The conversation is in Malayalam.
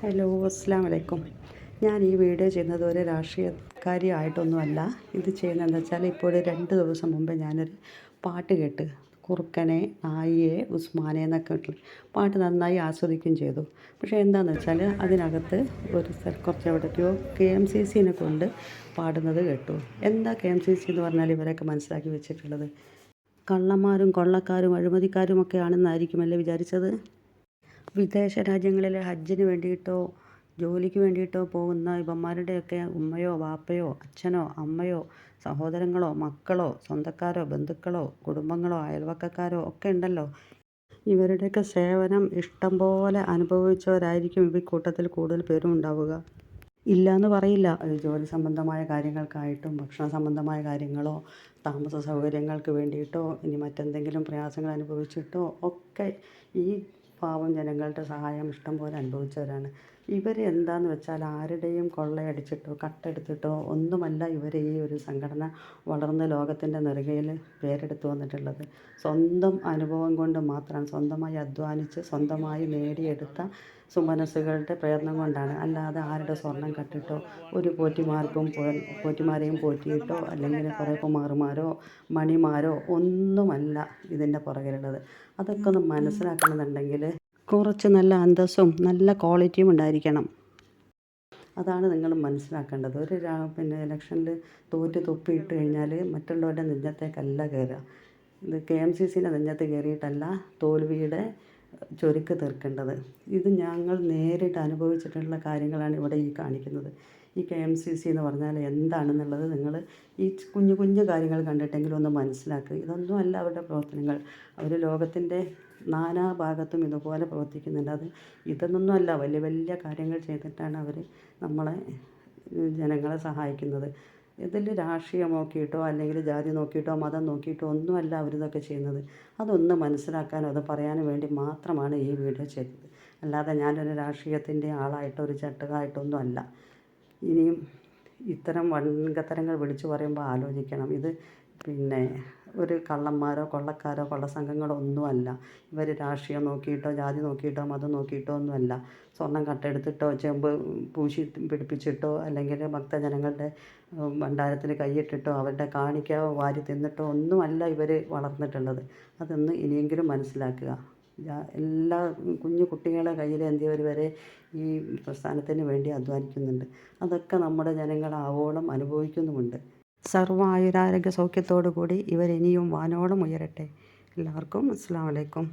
ഹലോ, അസ്സലാമു അലൈക്കും. ഞാൻ ഈ വീഡിയോ ചെയ്യുന്നത് ഒരു രാഷ്ട്രീയക്കാരിയായിട്ടൊന്നുമല്ല. ഇത് ചെയ്യുന്നതെന്ന് വെച്ചാൽ ഇപ്പോൾ 2 ദിവസം മുമ്പ് ഞാനൊരു പാട്ട് കേട്ട്. കുറുക്കനെ, നായിയെ, ഉസ്മാനെ എന്നൊക്കെ ഉള്ള പാട്ട് നന്നായി ആസ്വദിക്കുകയും ചെയ്തു. പക്ഷേ എന്താണെന്ന് വെച്ചാൽ അതിനകത്ത് കുറച്ച് എവിടേക്കോ KMCCനെ കൊണ്ട് പാടുന്നത് കേട്ടു. എന്താ KMCC എന്ന് പറഞ്ഞാൽ ഇവരൊക്കെ മനസ്സിലാക്കി വെച്ചിട്ടുള്ളത് കള്ളന്മാരും കൊള്ളക്കാരും അഴിമതിക്കാരും ഒക്കെ ആണെന്നായിരിക്കുമല്ലേ വിചാരിച്ചത്. വിദേശ രാജ്യങ്ങളിലെ ഹജ്ജിന് വേണ്ടിയിട്ടോ ജോലിക്ക് വേണ്ടിയിട്ടോ പോകുന്ന ഇവന്മാരുടെയൊക്കെ ഉമ്മയോ വാപ്പയോ അച്ഛനോ അമ്മയോ സഹോദരങ്ങളോ മക്കളോ സ്വന്തക്കാരോ ബന്ധുക്കളോ കുടുംബങ്ങളോ അയൽവക്കക്കാരോ ഒക്കെ ഉണ്ടല്ലോ. ഇവരുടെയൊക്കെ സേവനം ഇഷ്ടം പോലെ അനുഭവിച്ചവരായിരിക്കും ഈ കൂട്ടത്തിൽ കൂടുതൽ പേരും ഉണ്ടാവുക. ഇല്ലയെന്ന് പറയില്ല. ജോലി സംബന്ധമായ കാര്യങ്ങൾക്കായിട്ടും ഭക്ഷണ സംബന്ധമായ കാര്യങ്ങളോ താമസ സൗകര്യങ്ങൾക്ക് വേണ്ടിയിട്ടോ ഇനി മറ്റെന്തെങ്കിലും പ്രയാസങ്ങൾ അനുഭവിച്ചിട്ടോ ഒക്കെ ഈ പാവം ജനങ്ങളുടെ സഹായം ഇഷ്ടം പോലെ അനുഭവിച്ചവരാണ്. ഇവർ എന്താന്ന് വെച്ചാൽ ആരുടെയും കൊള്ളയടിച്ചിട്ടോ കട്ടെടുത്തിട്ടോ ഒന്നുമല്ല ഇവർ ഈ ഒരു സംഘടന വളർന്ന് ലോകത്തിൻ്റെ നെറുകയിൽ പേരെടുത്ത് വന്നിട്ടുള്ളത്. സ്വന്തം അനുഭവം കൊണ്ട് മാത്രമാണ്, സ്വന്തമായി അധ്വാനിച്ച് സ്വന്തമായി നേടിയെടുത്ത സുമനസ്സുകളുടെ പ്രയത്നം കൊണ്ടാണ്. അല്ലാതെ ആരുടെ സ്വർണം കട്ടിട്ടോ ഒരു പോറ്റിമാരെയും പോറ്റിയിട്ടോ അല്ലെങ്കിൽ കുറേ കുമാറുമാരോ മണിമാരോ ഒന്നുമല്ല ഇതിൻ്റെ പുറകിലുള്ളത്. അതൊക്കെ ഒന്ന് മനസ്സിലാക്കണമെന്നുണ്ടെങ്കിൽ കുറച്ച് നല്ല അന്തസ്സും നല്ല ക്വാളിറ്റിയും ഉണ്ടായിരിക്കണം. അതാണ് നിങ്ങൾ മനസ്സിലാക്കേണ്ടത്. ഒരു ഇലക്ഷനിൽ തോറ്റ് തുപ്പിയിട്ട് കഴിഞ്ഞാൽ മറ്റുള്ളവരുടെ നെഞ്ചത്തേക്കല്ല കയറുക. ഇത് KMCCൻ്റെ നെഞ്ചത്ത് കയറിയിട്ടല്ല തോൽവിയുടെ ചൊരുക്ക് തീർക്കേണ്ടത്. ഇത് ഞങ്ങൾ നേരിട്ട് അനുഭവിച്ചിട്ടുള്ള കാര്യങ്ങളാണ് ഇവിടെ ഈ കാണിക്കുന്നത്. ഈ KMCC എന്ന് പറഞ്ഞാൽ എന്താണെന്നുള്ളത് നിങ്ങൾ ഈ കുഞ്ഞു കുഞ്ഞു കാര്യങ്ങൾ കണ്ടിട്ടെങ്കിലും ഒന്ന് മനസ്സിലാക്കുക. ഇതൊന്നുമല്ല അവരുടെ പ്രവർത്തനങ്ങൾ. അവർ ലോകത്തിൻ്റെ നാനാഭാഗത്തും ഇതുപോലെ പ്രവർത്തിക്കുന്നുണ്ട്. ഇതൊന്നുമല്ല, വലിയ വലിയ കാര്യങ്ങൾ ചെയ്തിട്ടാണ് അവർ നമ്മളെ ജനങ്ങളെ സഹായിക്കുന്നത്. ഇതിൽ രാഷ്ട്രീയം നോക്കിയിട്ടോ അല്ലെങ്കിൽ ജാതി നോക്കിയിട്ടോ മതം നോക്കിയിട്ടോ ഒന്നുമല്ല അവരിതൊക്കെ ചെയ്യുന്നത്. അതൊന്ന് മനസ്സിലാക്കാനോ അത് പറയാനും വേണ്ടി മാത്രമാണ് ഈ വീഡിയോ ചെയ്തത്. അല്ലാതെ ഞാനൊരു രാഷ്ട്രീയത്തിൻ്റെ ആളായിട്ടോ ഒരു ചട്ടകായിട്ടൊന്നും അല്ല. ഇനിയും ഇത്തരം വൻകത്തരങ്ങൾ വിളിച്ചു പറയുമ്പോൾ ആലോചിക്കണം. ഇത് ഒരു കള്ളന്മാരോ കൊള്ളക്കാരോ കൊള്ളസംഘങ്ങളോ ഒന്നുമല്ല. ഇവർ രാഷ്ട്രീയം നോക്കിയിട്ടോ ജാതി നോക്കിയിട്ടോ മതം നോക്കിയിട്ടോ ഒന്നുമല്ല. സ്വർണം കട്ടെടുത്തിട്ടോ ചെമ്പ് പൂശി പിടിപ്പിച്ചിട്ടോ അല്ലെങ്കിൽ ഭക്തജനങ്ങളുടെ ഭണ്ഡാരത്തിൽ കൈയിട്ടിട്ടോ അവരുടെ കാണിക്ക വാരി തിന്നിട്ടോ ഒന്നുമല്ല ഇവർ വളർന്നിട്ടുള്ളത്. അതൊന്ന് ഇനിയെങ്കിലും മനസ്സിലാക്കുക. എല്ലാ കുഞ്ഞു കുട്ടികളെ കയ്യിൽ എന്തിയവർ വരെ ഈ പ്രസ്ഥാനത്തിന് വേണ്ടി അധ്വാനിക്കുന്നുണ്ട്. അതൊക്കെ നമ്മുടെ ജനങ്ങൾ ആവോളം അനുഭവിക്കുന്നുമുണ്ട്. സർവ്വ ആയുരാരോഗ്യ സൗഖ്യത്തോടു കൂടി ഇവരിനിയും വാനോളം ഉയരട്ടെ. എല്ലാവർക്കും അസ്സലാമു അലൈക്കും.